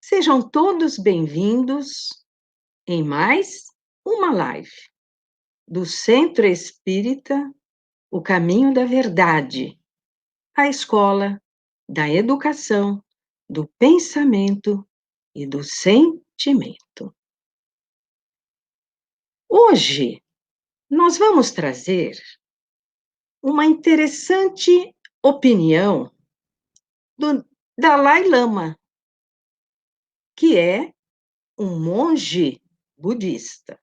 Sejam todos bem-vindos em mais uma live do Centro Espírita O Caminho da Verdade, a escola da educação, do pensamento e do sentimento. Hoje, nós vamos trazer uma interessante opinião do Dalai Lama, que é um monge budista,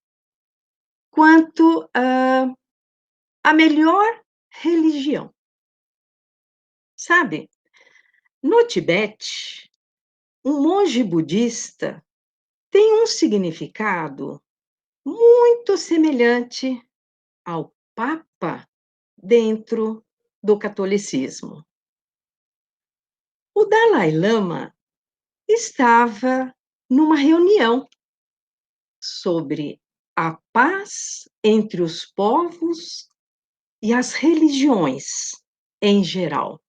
quanto a melhor religião. Sabe, no Tibete, um monge budista tem um significado muito semelhante ao Papa dentro do catolicismo. O Dalai Lama estava numa reunião sobre a paz entre os povos e as religiões em geral,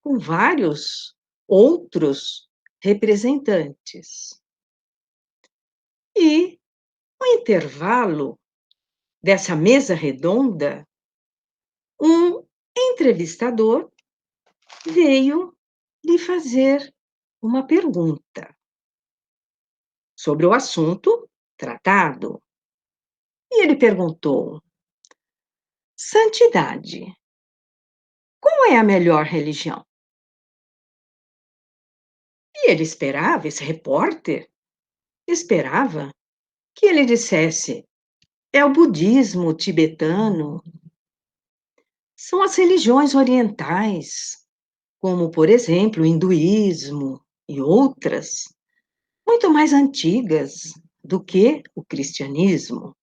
com vários outros representantes. E, no intervalo dessa mesa redonda, um entrevistador veio lhe fazer uma pergunta sobre o assunto tratado. E ele perguntou: Santidade, qual é a melhor religião? E ele esperava, esse repórter esperava que ele dissesse: é o budismo tibetano, são as religiões orientais, como, por exemplo, o hinduísmo e outras, muito mais antigas do que o cristianismo.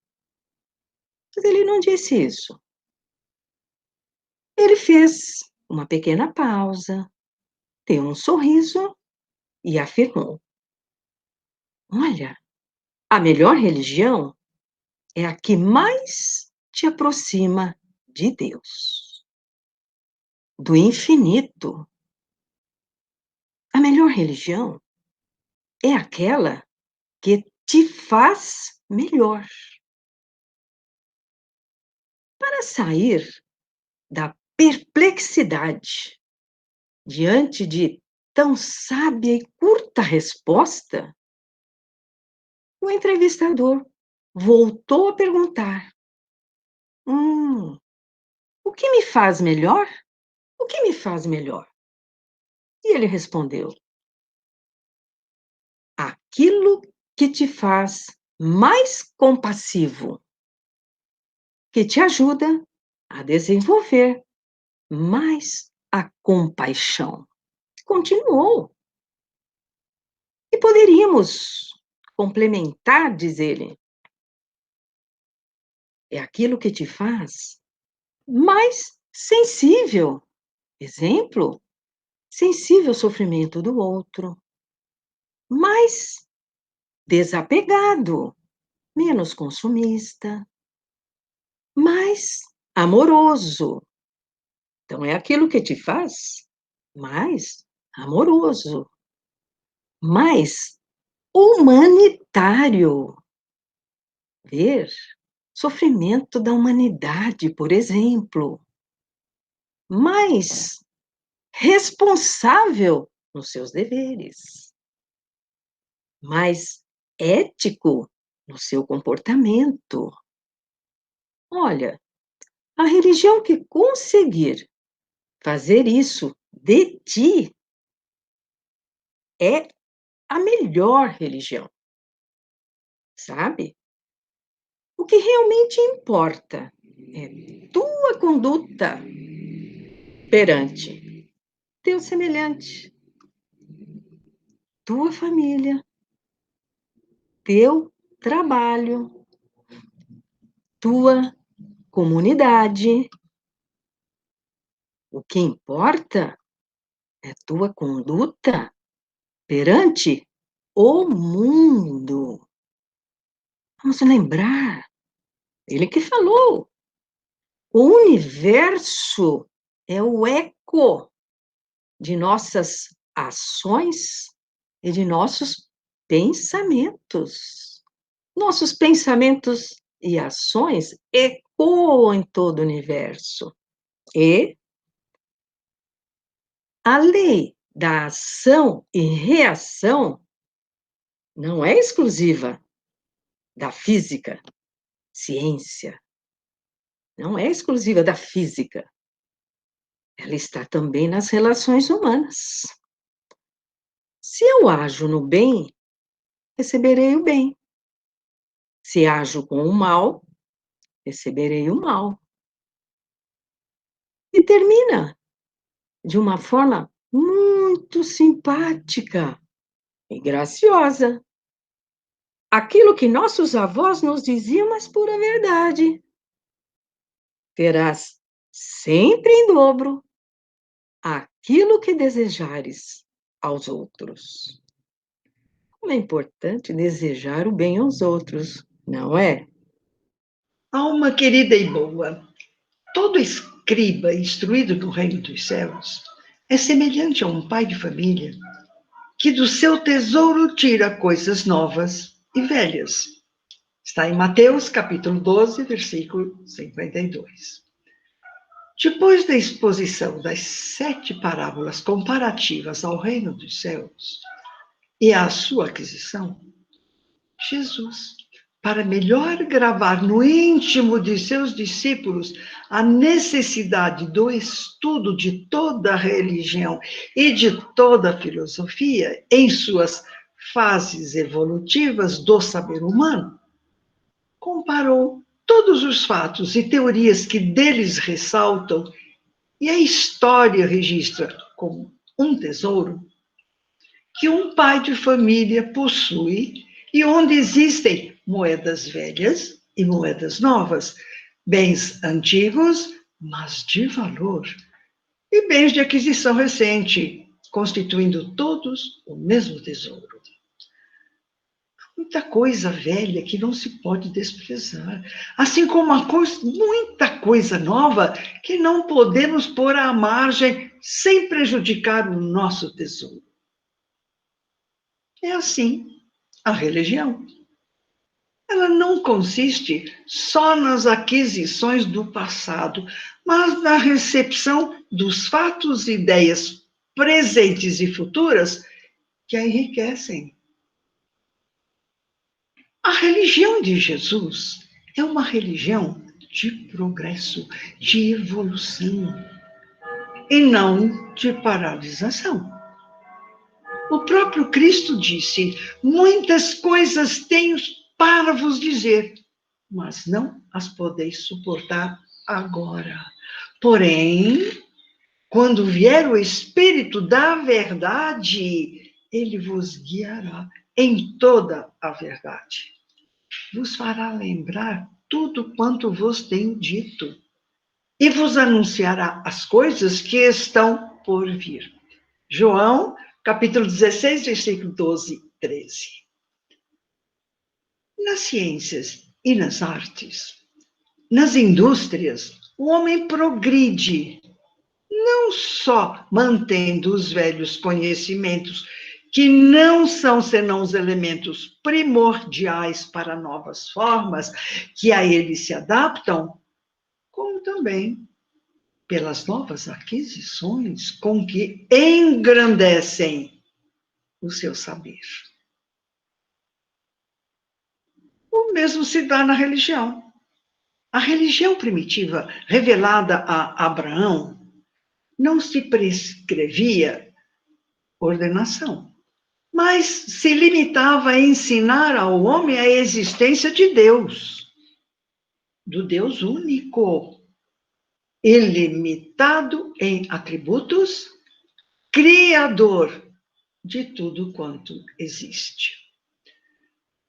Mas ele não disse isso. Ele fez uma pequena pausa, deu um sorriso e afirmou: olha, a melhor religião é a que mais te aproxima de Deus, do infinito. A melhor religião é aquela que te faz melhor. Para sair da perplexidade diante de tão sábia e curta resposta, o entrevistador voltou a perguntar: o que me faz melhor? O que me faz melhor? E ele respondeu: aquilo que te faz mais compassivo, que te ajuda a desenvolver mais a compaixão. Continuou. E poderíamos complementar, diz ele, é aquilo que te faz mais sensível. Exemplo, sensível ao sofrimento do outro, mais desapegado, menos consumista, mais amoroso. Então, é aquilo que te faz mais amoroso, mais humanitário. Ver sofrimento da humanidade, por exemplo, mais responsável nos seus deveres, mais ético no seu comportamento. Olha, a religião que conseguir fazer isso de ti é a melhor religião, sabe? O que realmente importa é tua conduta perante teu semelhante, tua família, teu trabalho, tua comunidade. O que importa é tua conduta perante o mundo. Vamos lembrar, ele que falou, o universo é o eco de nossas ações e de nossos pensamentos. Nossos pensamentos e ações ecoam em todo o universo. E a lei da ação e reação não é exclusiva da física, ciência, não é exclusiva da física. Ela está também nas relações humanas. Se eu ajo no bem, receberei o bem. Se ajo com o mal, receberei o mal. E termina de uma forma muito simpática e graciosa. Aquilo que nossos avós nos diziam, mas pura verdade. Terás sempre em dobro aquilo que desejares aos outros. Como é importante desejar o bem aos outros, não é? Alma querida e boa, todo escriba instruído no reino dos céus é semelhante a um pai de família que do seu tesouro tira coisas novas e velhas. Está em Mateus, capítulo 12, versículo 52. Depois da exposição das 7 parábolas comparativas ao reino dos céus e à sua aquisição, Jesus, para melhor gravar no íntimo de seus discípulos a necessidade do estudo de toda a religião e de toda a filosofia em suas fases evolutivas do saber humano, comparou todos os fatos e teorias que deles ressaltam e a história registra como um tesouro que um pai de família possui e onde existem moedas velhas e moedas novas, bens antigos, mas de valor, e bens de aquisição recente, constituindo todos o mesmo tesouro. Muita coisa velha que não se pode desprezar, assim como muita coisa nova que não podemos pôr à margem sem prejudicar o nosso tesouro. É assim a religião. Ela não consiste só nas aquisições do passado, mas na recepção dos fatos e ideias presentes e futuras que a enriquecem. A religião de Jesus é uma religião de progresso, de evolução, e não de paralisação. O próprio Cristo disse: muitas coisas tenho para vos dizer, mas não as podeis suportar agora. Porém, quando vier o Espírito da verdade, ele vos guiará em toda a verdade. Vos fará lembrar tudo quanto vos tenho dito e vos anunciará as coisas que estão por vir. João, capítulo 16, versículo 12, 13. Nas ciências e nas artes, nas indústrias, o homem progride, não só mantendo os velhos conhecimentos, que não são senão os elementos primordiais para novas formas que a eles se adaptam, como também pelas novas aquisições com que engrandecem o seu saber. O mesmo se dá na religião. A religião primitiva, revelada a Abraão, não se prescrevia ordenação, mas se limitava a ensinar ao homem a existência de Deus, do Deus único, ilimitado em atributos, criador de tudo quanto existe.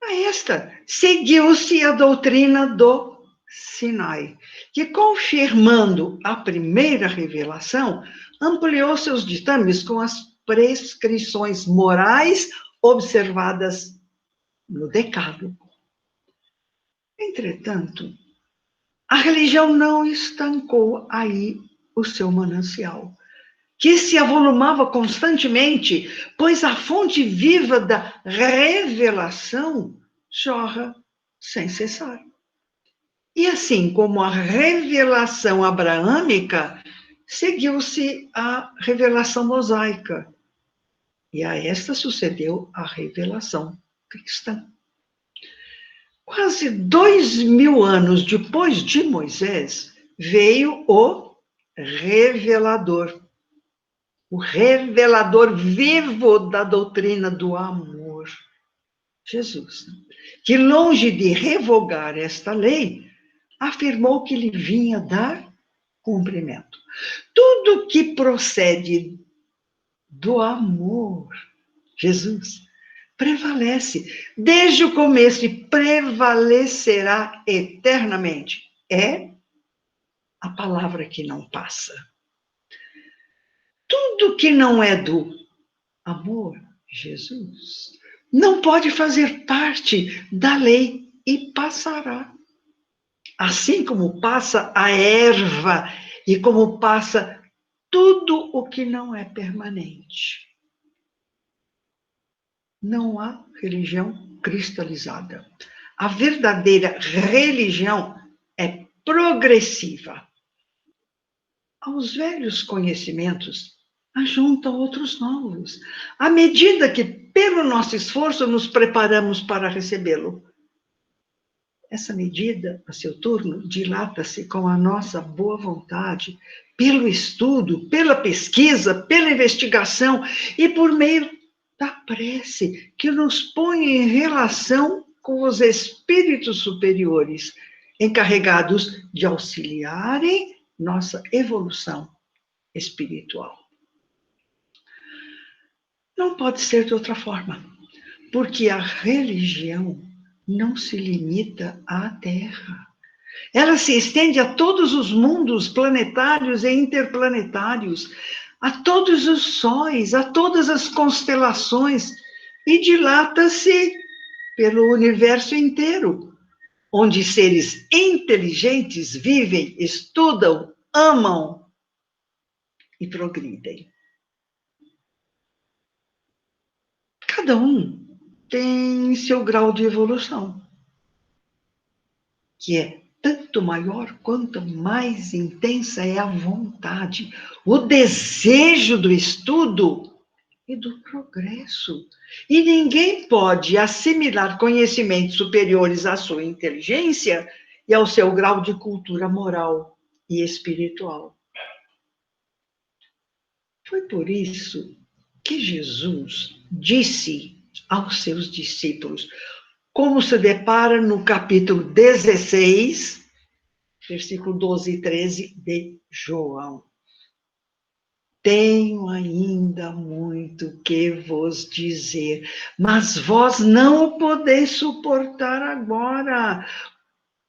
A esta seguiu-se a doutrina do Sinai, que, confirmando a primeira revelação, ampliou seus ditames com as prescrições morais observadas no Decálogo. Entretanto, a religião não estancou aí o seu manancial. que se avolumava constantemente, pois a fonte viva da revelação jorra sem cessar. E assim como a revelação abraâmica, seguiu-se a revelação mosaica, e a esta sucedeu a revelação cristã. Quase 2000 anos depois de Moisés, veio o revelador vivo da doutrina do amor, Jesus, que longe de revogar esta lei, afirmou que lhe vinha dar cumprimento. Tudo que procede do amor, Jesus, prevalece desde o começo e prevalecerá eternamente. É a palavra que não passa. Tudo que não é do amor, Jesus, não pode fazer parte da lei e passará. Assim como passa a erva e como passa tudo o que não é permanente. Não há religião cristalizada. A verdadeira religião é progressiva. Aos velhos conhecimentos, ajunta outros novos, à medida que, pelo nosso esforço, nos preparamos para recebê-lo. Essa medida, a seu turno, dilata-se com a nossa boa vontade, pelo estudo, pela pesquisa, pela investigação e por meio da prece, que nos põe em relação com os espíritos superiores, encarregados de auxiliarem nossa evolução espiritual. Não pode ser de outra forma, porque a religião não se limita à Terra. Ela se estende a todos os mundos planetários e interplanetários, a todos os sóis, a todas as constelações, e dilata-se pelo universo inteiro, onde seres inteligentes vivem, estudam, amam e progridem. Cada um tem seu grau de evolução, que é tanto maior quanto mais intensa é a vontade, o desejo do estudo e do progresso. E ninguém pode assimilar conhecimentos superiores à sua inteligência e ao seu grau de cultura moral e espiritual. Foi por isso que Jesus disse aos seus discípulos, como se depara no capítulo 16, versículo 12 e 13 de João. Tenho ainda muito que vos dizer, mas vós não o podeis suportar agora.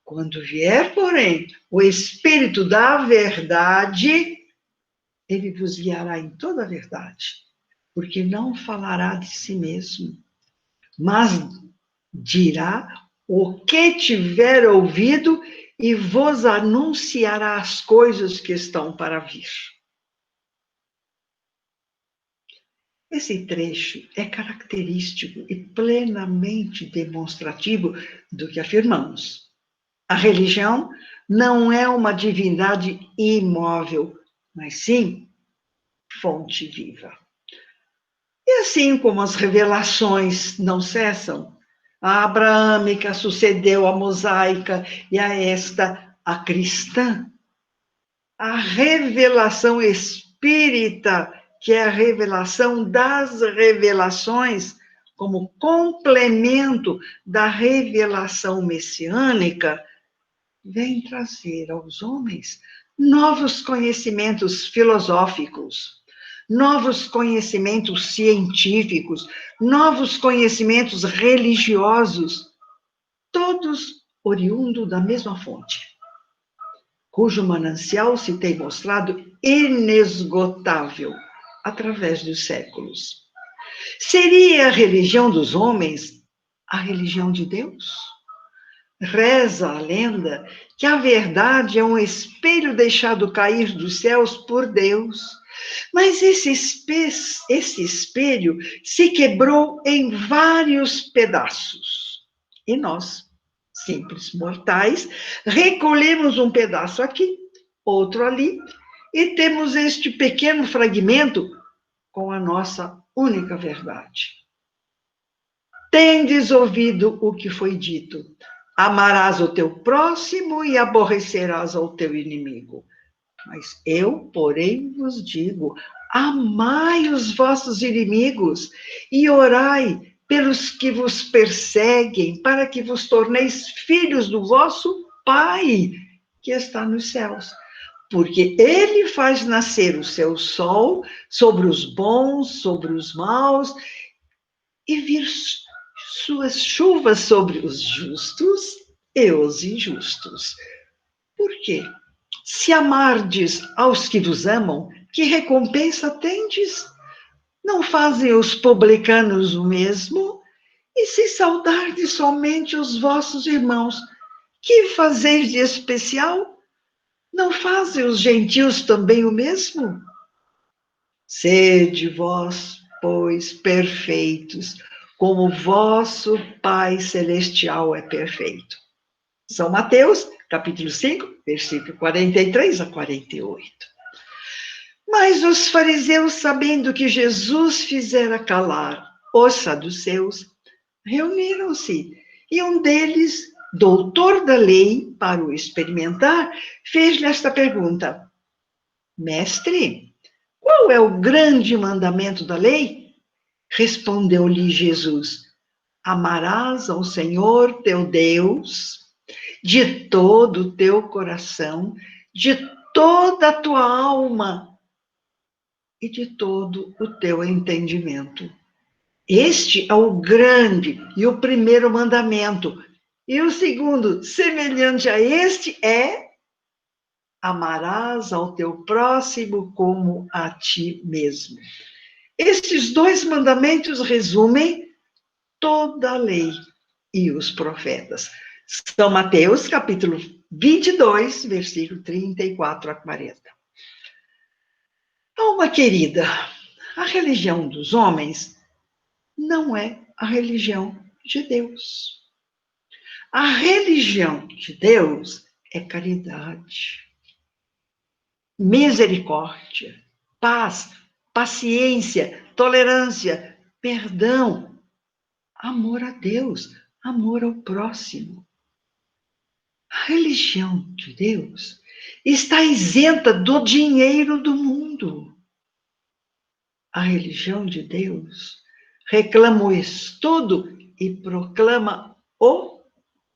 Quando vier, porém, o Espírito da verdade, ele vos guiará em toda a verdade, porque não falará de si mesmo, mas dirá o que tiver ouvido e vos anunciará as coisas que estão para vir. Esse trecho é característico e plenamente demonstrativo do que afirmamos. A religião não é uma divindade imóvel, mas sim fonte viva. E assim como as revelações não cessam, a abraâmica sucedeu à mosaica e a esta, a cristã. A revelação espírita, que é a revelação das revelações, como complemento da revelação messiânica, vem trazer aos homens novos conhecimentos filosóficos, novos conhecimentos científicos, novos conhecimentos religiosos, todos oriundos da mesma fonte, cujo manancial se tem mostrado inesgotável através dos séculos. Seria a religião dos homens a religião de Deus? Reza a lenda que a verdade é um espelho deixado cair dos céus por Deus, Mas esse espelho se quebrou em vários pedaços. E nós, simples mortais, recolhemos um pedaço aqui, outro ali, e temos este pequeno fragmento com a nossa única verdade. Tendes ouvido o que foi dito: amarás o teu próximo e aborrecerás ao teu inimigo. Mas eu, porém, vos digo: amai os vossos inimigos e orai pelos que vos perseguem, para que vos torneis filhos do vosso Pai, que está nos céus. Porque ele faz nascer o seu sol sobre os bons, sobre os maus, e vir suas chuvas sobre os justos e os injustos. Por quê? Se amardes aos que vos amam, que recompensa tendes? Não fazem os publicanos o mesmo? E se saudardes somente os vossos irmãos, que fazeis de especial? Não fazem os gentios também o mesmo? Sede vós, pois, perfeitos, como vosso Pai Celestial é perfeito. São Mateus, capítulo 5, versículo 43 a 48. Mas os fariseus, sabendo que Jesus fizera calar os saduceus, reuniram-se, e um deles, doutor da lei, para o experimentar, fez-lhe esta pergunta: Mestre, qual é o grande mandamento da lei? Respondeu-lhe Jesus: amarás ao Senhor teu Deus de todo o teu coração, de toda a tua alma e de todo o teu entendimento. Este é o grande e o primeiro mandamento. E o segundo, semelhante a este, é: amarás ao teu próximo como a ti mesmo. Estes dois mandamentos resumem toda a lei e os profetas. São Mateus, capítulo 22, versículo 34 a 40. Alma querida, a religião dos homens não é a religião de Deus. A religião de Deus é caridade, misericórdia, paz, paciência, tolerância, perdão, amor a Deus, amor ao próximo. A religião de Deus está isenta do dinheiro do mundo. A religião de Deus reclama o estudo e proclama o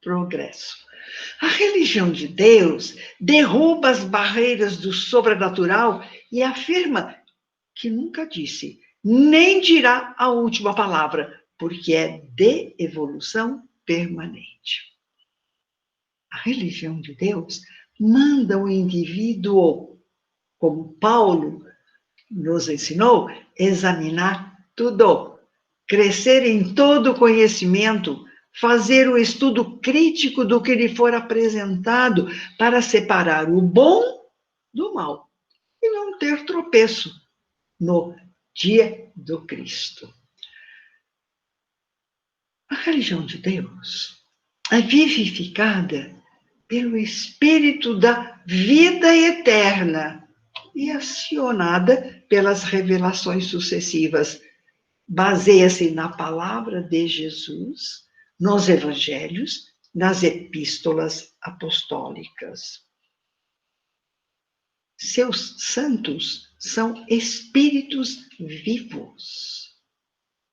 progresso. A religião de Deus derruba as barreiras do sobrenatural e afirma que nunca disse, nem dirá a última palavra, porque é de evolução permanente. A religião de Deus manda o indivíduo, como Paulo nos ensinou, examinar tudo, crescer em todo conhecimento, fazer o estudo crítico do que lhe for apresentado para separar o bom do mal e não ter tropeço no dia do Cristo. A religião de Deus é vivificada pelo Espírito da vida eterna e acionada pelas revelações sucessivas. Baseia-se na palavra de Jesus, nos evangelhos, nas epístolas apostólicas. Seus santos são espíritos vivos,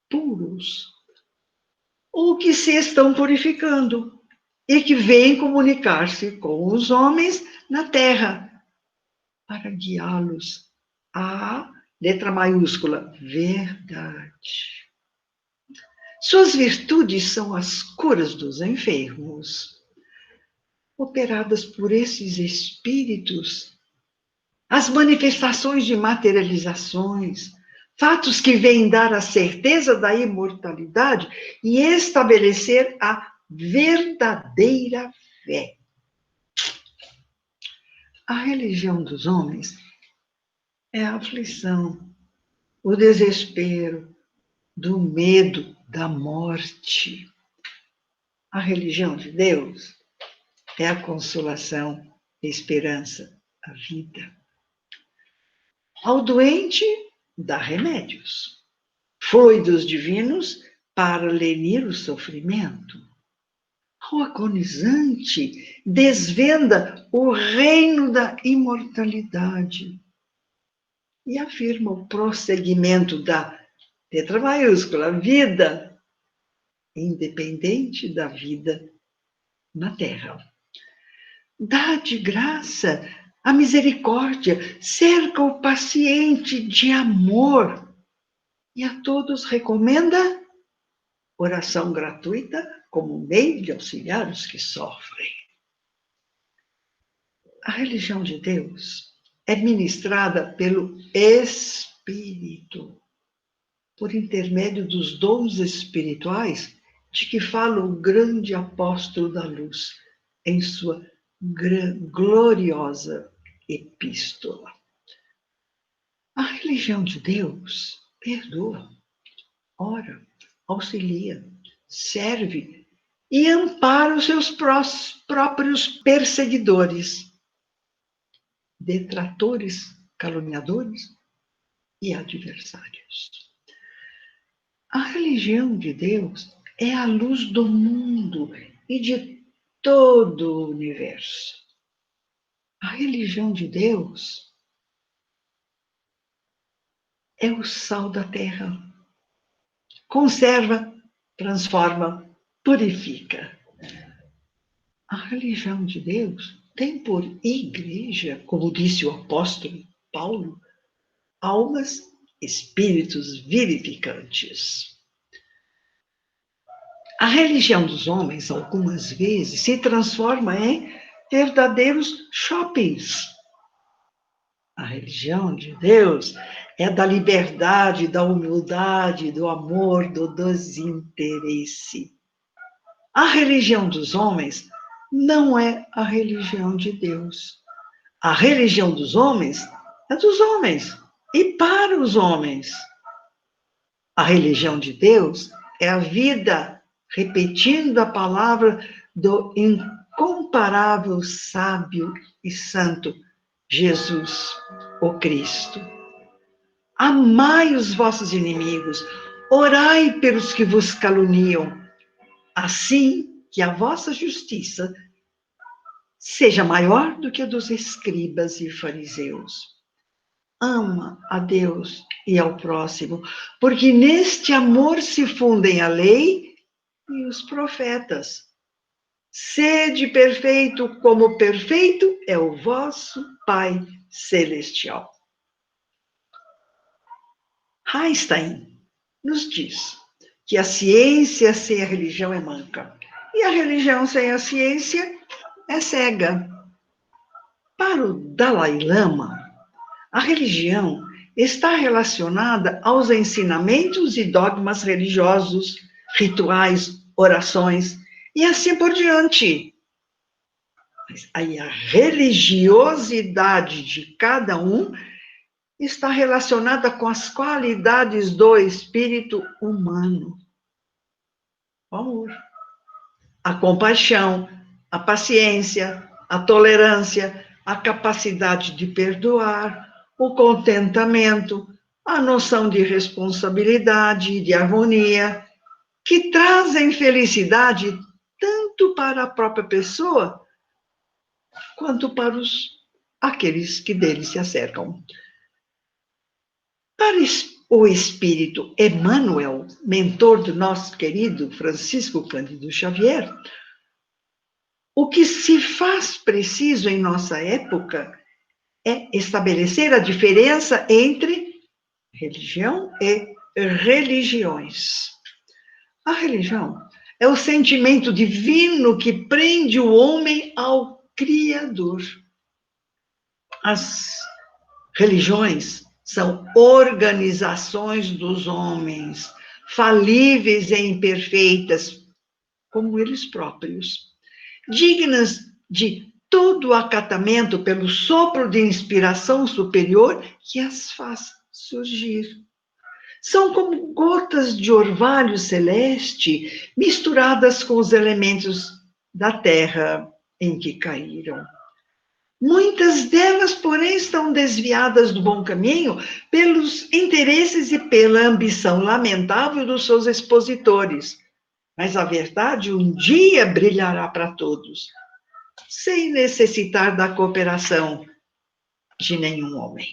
puros, ou que se estão purificando e que vêm comunicar-se com os homens na terra para guiá-los à letra maiúscula, verdade. Suas virtudes são as curas dos enfermos, operadas por esses espíritos, as manifestações de materializações, fatos que vêm dar a certeza da imortalidade e estabelecer a verdadeira fé. A religião dos homens é a aflição, o desespero, do medo da morte. A religião de Deus é a consolação, a esperança, a vida. Ao doente, dá remédios, fluidos divinos para lenir o sofrimento. Ao agonizante, desvenda o reino da imortalidade e afirma o prosseguimento da letra maiúscula, vida, independente da vida na terra. Dá de graça a misericórdia, cerca o paciente de amor e a todos recomenda oração gratuita como meio de auxiliar os que sofrem. A religião de Deus é ministrada pelo Espírito, por intermédio dos dons espirituais de que fala o grande apóstolo da luz em sua gloriosa epístola. A religião de Deus perdoa, ora, auxilia, serve e ampara os seus próprios perseguidores, detratores, caluniadores e adversários. A religião de Deus é a luz do mundo e de todo o universo. A religião de Deus é o sal da terra. Conserva, transforma, purifica. A religião de Deus tem por igreja, como disse o apóstolo Paulo, almas, espíritos vivificantes. A religião dos homens, algumas vezes, se transforma em verdadeiros shoppings. A religião de Deus é da liberdade, da humildade, do amor, do desinteresse. A religião dos homens não é a religião de Deus. A religião dos homens é dos homens e para os homens. A religião de Deus é a vida, repetindo a palavra do incomparável sábio e santo Jesus, o Cristo. Amai os vossos inimigos, orai pelos que vos caluniam, assim que a vossa justiça seja maior do que a dos escribas e fariseus. Ama a Deus e ao próximo, porque neste amor se fundem a lei e os profetas. Sede perfeito, como perfeito é o vosso Pai Celestial. Einstein nos diz que a ciência sem a religião é manca, e a religião sem a ciência é cega. Para o Dalai Lama, a religião está relacionada aos ensinamentos e dogmas religiosos, rituais, orações e assim por diante. Mas aí a religiosidade de cada um está relacionada com as qualidades do espírito humano. O amor, a compaixão, a paciência, a tolerância, a capacidade de perdoar, o contentamento, a noção de responsabilidade e de harmonia, que trazem felicidade tanto para a própria pessoa, quanto para aqueles que dele se acercam. Para o espírito Emmanuel, mentor do nosso querido Francisco Cândido Xavier, o que se faz preciso em nossa época é estabelecer a diferença entre religião e religiões. A religião é o sentimento divino que prende o homem ao Criador. As religiões são organizações dos homens, falíveis e imperfeitas, como eles próprios, dignas de todo todo o acatamento pelo sopro de inspiração superior que as faz surgir. São como gotas de orvalho celeste misturadas com os elementos da terra em que caíram. Muitas delas, porém, estão desviadas do bom caminho pelos interesses e pela ambição lamentável dos seus expositores. Mas a verdade um dia brilhará para todos, sem necessitar da cooperação de nenhum homem.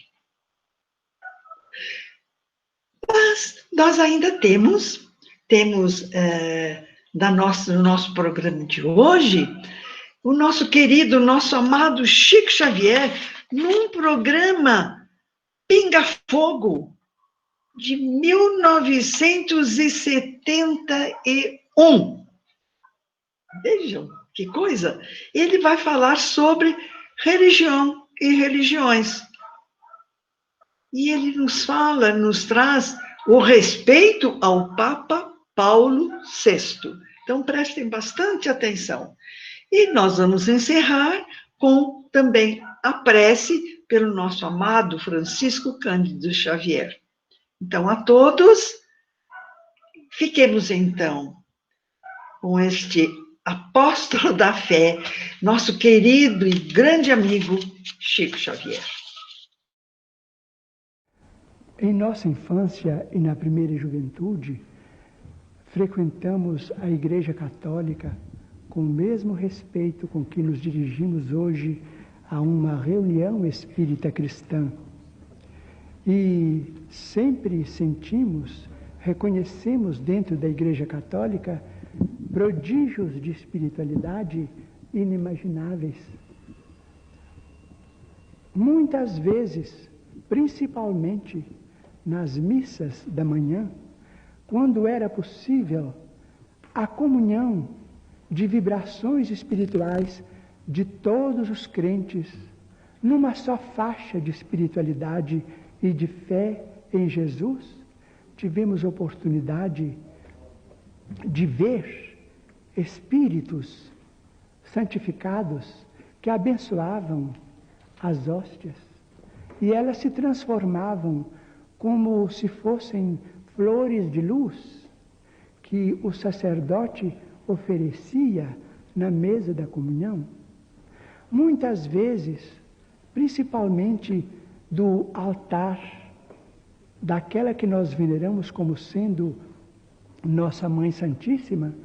Mas nós ainda temos no nosso programa de hoje, o nosso querido, nosso amado Chico Xavier, num programa Pinga Fogo, de 1971. Vejam, que coisa! Ele vai falar sobre religião e religiões. E ele nos traz o respeito ao Papa Paulo VI. Então, prestem bastante atenção. E nós vamos encerrar com também a prece pelo nosso amado Francisco Cândido Xavier. Então, a todos, fiquemos então com este apóstolo da fé, nosso querido e grande amigo Chico Xavier. Em nossa infância e na primeira juventude, frequentamos a Igreja Católica com o mesmo respeito com que nos dirigimos hoje a uma reunião espírita cristã. E sempre reconhecemos dentro da Igreja Católica prodígios de espiritualidade inimagináveis. Muitas vezes, principalmente nas missas da manhã, quando era possível a comunhão de vibrações espirituais de todos os crentes, numa só faixa de espiritualidade e de fé em Jesus, tivemos oportunidade de ver espíritos santificados que abençoavam as hóstias, e elas se transformavam como se fossem flores de luz que o sacerdote oferecia na mesa da comunhão. Muitas vezes, principalmente do altar daquela que nós veneramos como sendo nossa Mãe Santíssima,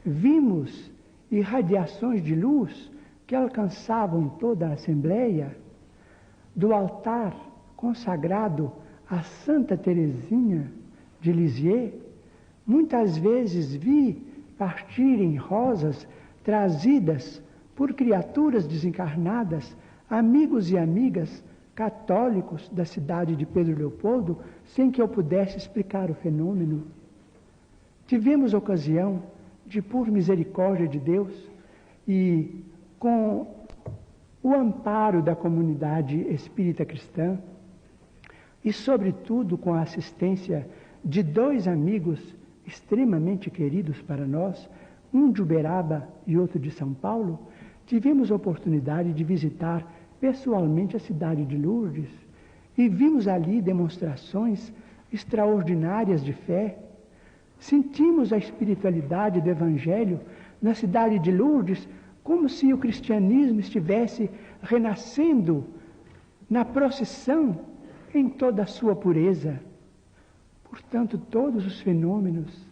vimos irradiações de luz que alcançavam toda a Assembleia. Do altar consagrado a Santa Teresinha de Lisieux, muitas vezes vi partirem rosas trazidas por criaturas desencarnadas, amigos e amigas católicos da cidade de Pedro Leopoldo, sem que eu pudesse explicar o fenômeno. Tivemos ocasião de, por misericórdia de Deus e com o amparo da comunidade espírita cristã, e sobretudo com a assistência de dois amigos extremamente queridos para nós, um de Uberaba e outro de São Paulo, tivemos a oportunidade de visitar pessoalmente a cidade de Lourdes e vimos ali demonstrações extraordinárias de fé. Sentimos a espiritualidade do Evangelho na cidade de Lourdes, como se o cristianismo estivesse renascendo na procissão em toda a sua pureza. Portanto, todos os fenômenos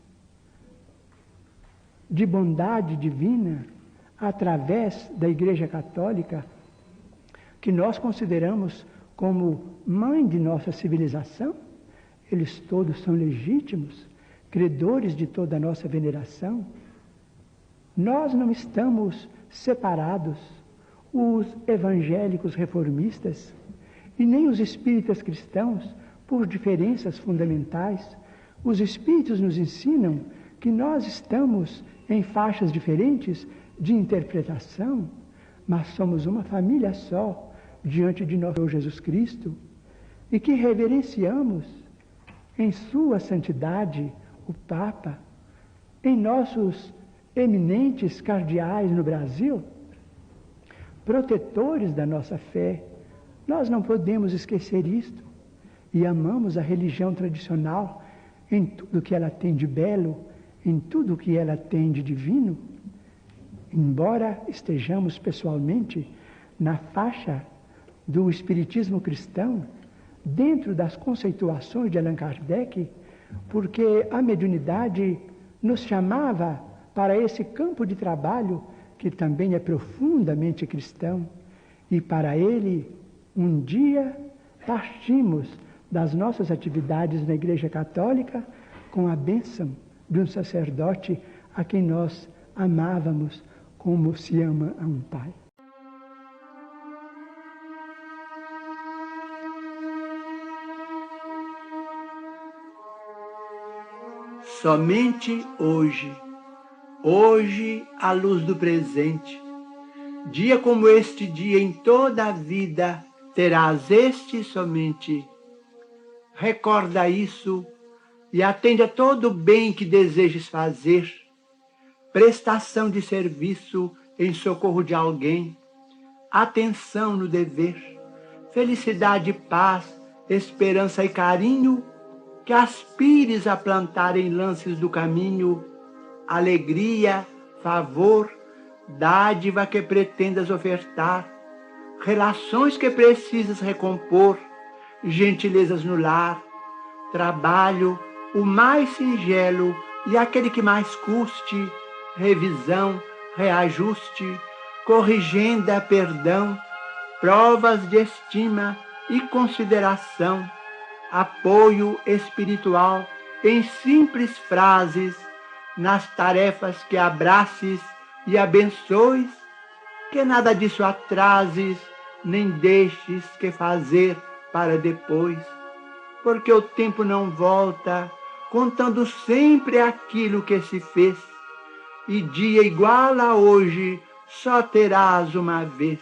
de bondade divina através da Igreja Católica, que nós consideramos como mãe de nossa civilização, eles todos são legítimos, credores de toda a nossa veneração. Nós não estamos separados, os evangélicos reformistas e nem os espíritas cristãos, por diferenças fundamentais. Os espíritos nos ensinam que nós estamos em faixas diferentes de interpretação, mas somos uma família só diante de nosso Senhor Jesus Cristo, e que reverenciamos em sua santidade o Papa, em nossos eminentes cardeais no Brasil, protetores da nossa fé. Nós não podemos esquecer isto. E amamos a religião tradicional em tudo que ela tem de belo, em tudo que ela tem de divino. Embora estejamos pessoalmente na faixa do espiritismo cristão, dentro das conceituações de Allan Kardec, porque a mediunidade nos chamava para esse campo de trabalho que também é profundamente cristão, e para ele, um dia, partimos das nossas atividades na Igreja Católica com a bênção de um sacerdote a quem nós amávamos como se ama a um pai. Somente hoje à luz do presente, dia como este dia em toda a vida, terás este somente. Recorda isso e atende a todo o bem que desejes fazer, prestação de serviço em socorro de alguém, atenção no dever, felicidade, paz, esperança e carinho, que aspires a plantar em lances do caminho, alegria, favor, dádiva que pretendas ofertar, relações que precisas recompor, gentilezas no lar, trabalho, o mais singelo e aquele que mais custe, revisão, reajuste, corrigenda, perdão, provas de estima e consideração, apoio espiritual em simples frases, nas tarefas que abraces e abençoes, que nada disso atrases, nem deixes que fazer para depois, porque o tempo não volta, contando sempre aquilo que se fez, e dia igual a hoje só terás uma vez.